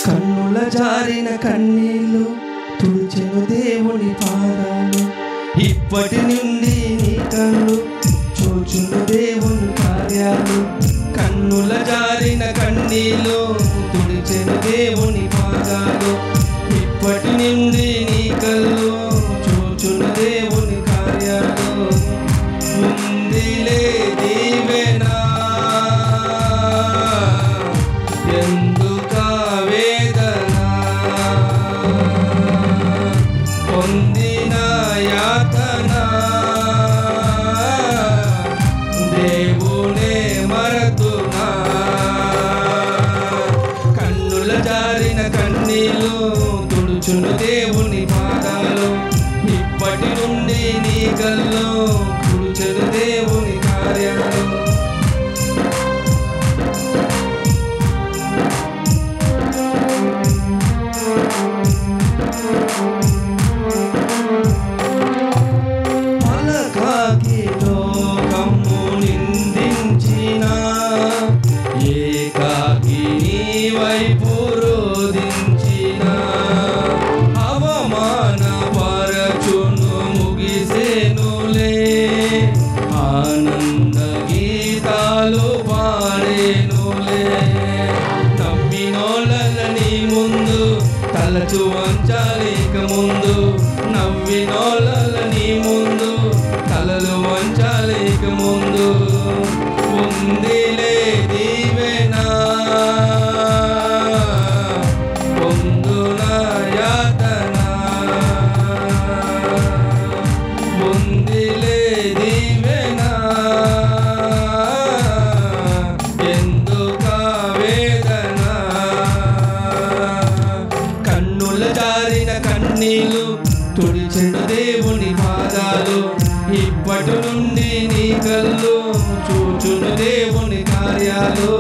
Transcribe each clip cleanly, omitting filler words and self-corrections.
కన్నుల జారిన కన్నీళ్ళు తుడిచెను దేవుని పాదాలు. ఇప్పటి నుండి నీ కన్ను చూచును దేవుని కార్యాలు. కన్నుల జారిన కన్నీళ్ళు తుడిచెను దేవుని పాదాలు. ఇప్పటి నుండి నీ కళ్ళు చూచును దేవుని కార్యాలు. ఉందిలే దీవెనా ఎందుకా వేదన, పొందిన యాతన దేవునే మరతునా. కన్నుల జారిన కన్నీళ్ళు తుడుచును దేవుని పాదాలు. ఇప్పటి నుండి నీ కళ్ళు తుడుచును దేవుని కార్యాలు. పలకాకి లోకము నిందించిన ఏకాకి నీ వైపు రోధించిన అవమాన పరచును ముగిసేనులే. ఆనంద గీతాలు పాడేనులే. నవ్వినోళ్ళని ముందు తలచు వంచాలిక ముందు. నవ్వినోళ్ళని ముందు తలలు వంచాలిక ముందు. ఉందిలే దీవెనా పొందున యాతన. ఉందిలే దీవెనా ఎందుకా వేదన. కన్నుల జారిన కన్నీళ్ళు తుడిచెను దేవుని పాదాలు. ఇప్పటి నుండి నీ కళ్ళు చూచును దేవుని కార్యాలు.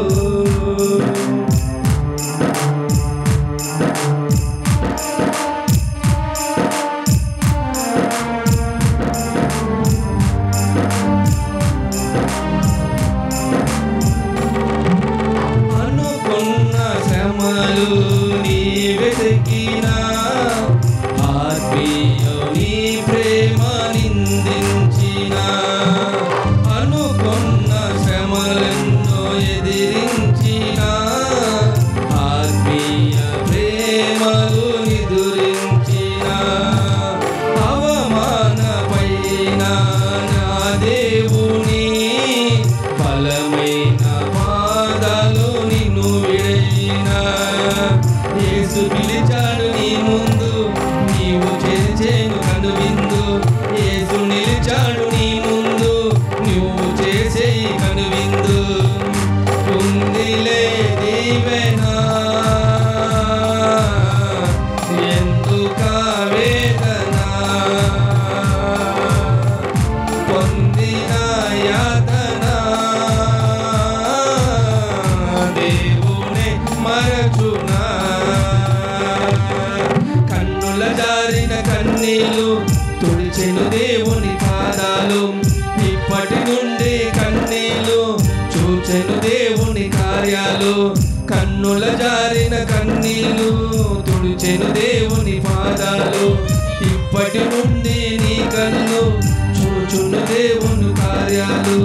అనుకున్న శ్రమలు నీ వెతికినా ఆత్మీయుని ప్రేమ నిందించిన. అనుకున్న శ్రమలెన్నో ఎదిరించిన ఆత్మీయ ప్రేమలు నిదురించిన. అవమాన పైన నా దేవుని బలమైన పాదాలు నిన్ను విడైన. యేసు పిలిచాడు నీ ముందు నీవు చేసేను కనువిందు. యేసు నిలిచాడు నీ ముందు నువ్వు చేసే కనువిందు. ఉందిలే దీవెనా ఎందుకా వేదన, పొందిన యాతన దేవునే మరచునా. కన్నుల జారిన కన్నీళ్ళు తుడిచెను దేవుని పాదాలు. ఇప్పటి నుండి కన్నీళ్ళు చూచెను దేవుని కార్యాలు. కన్నుల జారిన కన్నీళ్ళు తుడిచెను దేవుని పాదాలు. ఇప్పటి నుండి నీ కన్ను చూచును దేవుని కార్యాలు.